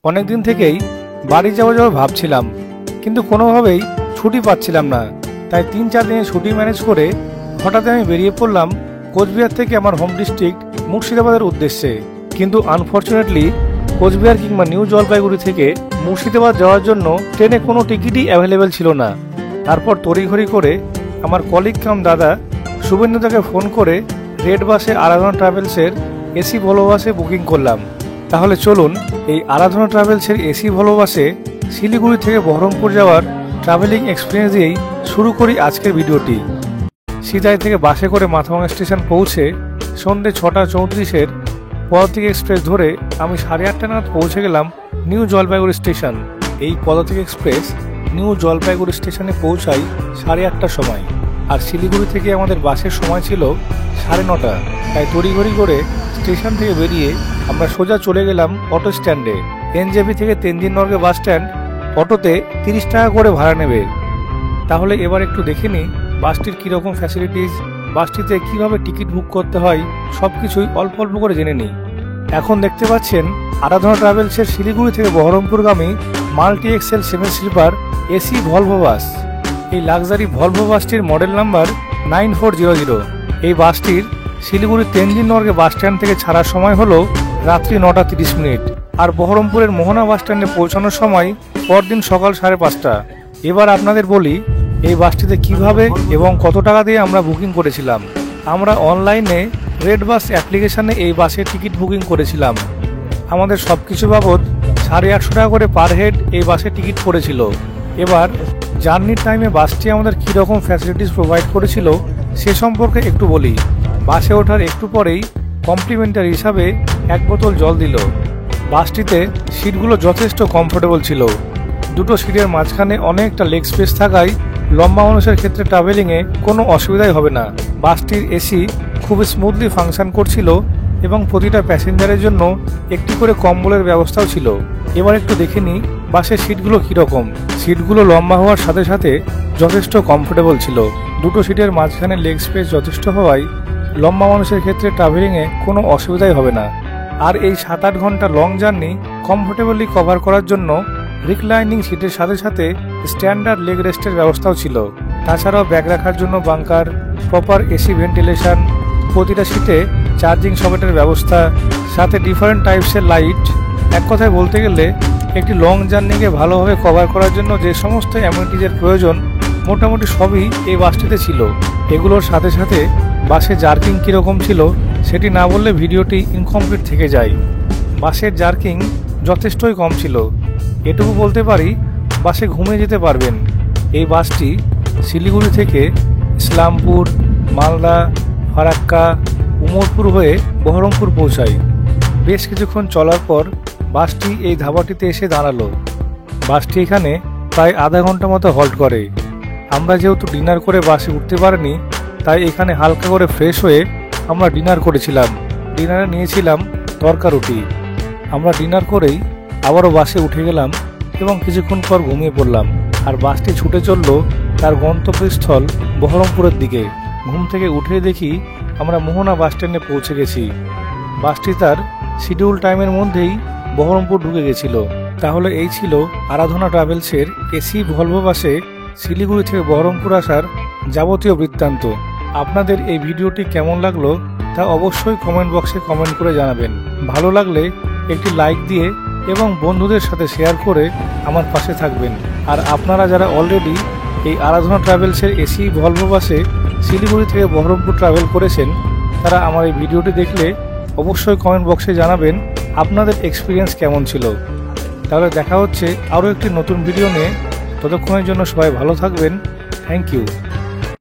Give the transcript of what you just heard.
অনেক দিন থেকেই বাড়ি যাবো ভাবছিলাম, কিন্তু কোনোভাবেই ছুটি পাচ্ছিলাম না। তাই 3-4 দিনের ছুটি ম্যানেজ করে হঠাৎ আমি বেরিয়ে পড়লাম কোচবিহার থেকে আমার হোম ডিস্ট্রিক্ট মুর্শিদাবাদের উদ্দেশ্যে। কিন্তু আনফর্চুনেটলি কোচবিহার কিংবা নিউ জলপাইগুড়ি থেকে মুর্শিদাবাদ যাওয়ার জন্য ট্রেনে কোনো টিকিটই অ্যাভেলেবেল ছিল না। তারপর তড়িঘড়ি করে আমার কলিগ কাম দাদা শুভেন্দুদাকে ফোন করে রেড বাসে আরাধনা ট্রাভেলসের এসি ভলভো বাসে বুকিং করলাম। তাহলে চলুন এই আরাধনা ট্রাভেলসের এসি ভলভো বাসে শিলিগুড়ি থেকে বহরমপুর যাওয়ার ট্রাভেলিং এক্সপিরিয়েন্স দিয়েই শুরু করি আজকের ভিডিওটি। সিতাই থেকে বাসে করে মাথাভাঙা স্টেশন পৌঁছে সন্ধ্যে 6:34 পদাতিক এক্সপ্রেস ধরে আমি 8:30 নাগাদ পৌঁছে গেলাম নিউ জলপাইগুড়ি স্টেশন। এই পদাতিক এক্সপ্রেস নিউ জলপাইগুড়ি স্টেশনে পৌঁছাই 8:30টার সময়, আর শিলিগুড়ি থেকে আমাদের বাসের সময় ছিল 9:30। তাই তড়িঘড়ি করে স্টেশন থেকে বেরিয়ে আমরা সোজা চলে গেলাম অটো স্ট্যান্ডে। এনজেপি থেকে তেনজিং নরগে বাস স্ট্যান্ড, অটোতে 30 টাকা করে ভাড়া নেবে। তাহলে এবার একটু দেখে নিই বাসটির কীরকম ফ্যাসিলিটিস, বাসটিতে কিভাবে টিকিট বুক করতে হয়, সবকিছুই অল্প অল্প করে জেনে নিই। এখন দেখতে পাচ্ছেন আরাধনা ট্রাভেলসের শিলিগুড়ি থেকে বহরমপুরগামী multi axle 7 sleeper AC Volvo bus. এই লাক্সারি ভলভো বাসটির মডেল নাম্বার 9400। এই বাসটির শিলিগুড়ি তেনজিং নরগে বাস স্ট্যান্ড থেকে ছাড়ার সময় হলো রাত্রি 9:30, আর বহরমপুরের মোহনা বাস স্ট্যান্ডে পৌঁছানোর সময় পরদিন সকাল 5:30। এবার আপনাদের বলি এই বাসটিতে কিভাবে এবং কত টাকা দিয়ে আমরা বুকিং করেছিলাম। আমরা অনলাইনে রেড বাস অ্যাপ্লিকেশনে এই বাসের টিকিট বুকিং করেছিলাম। আমাদের সবকিছু বাবদ 850 টাকা করে পার হেড এই বাসের টিকিট পড়েছিল। এবার জার্নির টাইমে বাসটি আমাদের কীরকম ফ্যাসিলিটিস প্রোভাইড করেছিল সে সম্পর্কে একটু বলি। বাসে ওঠার একটু পরেই কমপ্লিমেন্টারি হিসাবে 1 বোতল জল দিল। বাসটিতে সিটগুলো যথেষ্ট কমফোর্টেবল ছিল। দুটো সিটের মাঝখানে অনেকটা লেগ স্পেস থাকায় লম্বা মানুষের ক্ষেত্রে ট্রাভেলিংয়ে কোনো অসুবিধাই হবে না। বাসটির এসি খুব স্মুথলি ফাংশন করছিল এবং প্রতিটা প্যাসেঞ্জারের জন্য একটি করে কম্বলের ব্যবস্থাও ছিল। এবার একটু দেখে নিই বাসের সিটগুলো কীরকম। সিটগুলো লম্বা হওয়ার সাথে সাথে যথেষ্ট কমফোর্টেবল ছিল। দুটো সিটের মাঝখানে লেগ স্পেস যথেষ্ট হওয়ায় লম্বা মানুষের ক্ষেত্রে ট্রাভেলিংয়ে কোনো অসুবিধাই হবে না। আর এই 7-8 ঘন্টা লং জার্নি কমফোর্টেবলি কভার করার জন্য রিক্লাইনিং সিটের সাথে সাথে স্ট্যান্ডার্ড লেগ রেস্টের ব্যবস্থাও ছিল। তাছাড়াও ব্যাগ রাখার জন্য বাঙ্কার, প্রপার এসি ভেন্টিলেশন, প্রতিটা সিটে চার্জিং সকেটের ব্যবস্থা, সাথে ডিফারেন্ট টাইপসের লাইট। এক কথায় বলতে গেলে একটি লং জার্নিকে ভালোভাবে কভার করার জন্য যে সমস্ত অ্যামিনিটিজের প্রয়োজন মোটামুটি সবই এই বাসটিতে ছিল। এগুলোর সাথে সাথে বাসে জার্কিং কীরকম ছিল সেটি না বললে ভিডিওটি ইনকমপ্লিট থেকে যায়। বাসের জার্কিং যথেষ্টই কম ছিল। এটুকু বলতে পারি বাসে ঘুমিয়ে যেতে পারবেন। এই বাসটি শিলিগুড়ি থেকে ইসলামপুর, মালদা, ফারাক্কা, উমরপুর হয়ে বহরমপুর পৌঁছায়। বেশ কিছুক্ষণ চলার পর বাসটি এই ধাবাটিতে এসে দাঁড়ালো। বাসটি এখানে প্রায় আধা ঘন্টা মতো হল্ট করে। আমরা যেহেতু ডিনার করে বাসে উঠতে পারিনি, তাই এখানে হালকা করে ফ্রেশ হয়ে আমরা ডিনার করেছিলাম। ডিনারে নিয়েছিলাম তরকা রুটি। আমরা ডিনার করেই আবারও বাসে উঠে গেলাম এবং কিছুক্ষণ পর ঘুমিয়ে পড়লাম। আর বাসটি ছুটে চলল তার গন্তব্যস্থল বহরমপুরের দিকে। ঘুম থেকে উঠে দেখি আমরা মোহনা বাস স্ট্যান্ডে পৌঁছে গেছি। বাসটি তার শিডিউল টাইমের মধ্যেই বহরমপুর ঢুকে গেছিল। তাহলে এই ছিল আরাধনা ট্রাভেলসের এসি ভলভো বাসে শিলিগুড়ি থেকে বহরমপুর আসার যাবতীয় বৃত্তান্ত। আপনাদের এই ভিডিওটি কেমন লাগলো তা অবশ্যই কমেন্ট বক্সে কমেন্ট করে জানাবেন। ভালো লাগলে একটি লাইক দিয়ে এবং বন্ধুদের সাথে শেয়ার করে আমার পাশে থাকবেন। আর আপনারা যারা অলরেডি এই আরাধনা ট্রাভেলসের এসি ভলভো বাসে শিলিগুড়ি থেকে বহরমপুর ট্রাভেল করেছেন, তারা আমার এই ভিডিওটি দেখলে অবশ্যই কমেন্ট বক্সে জানাবেন আপনাদের এক্সপিরিয়েন্স কেমন ছিল। তাহলে দেখা হচ্ছে আরও একটি নতুন ভিডিও নিয়ে। ততক্ষণের জন্য সবাই ভালো থাকবেন। Thank you.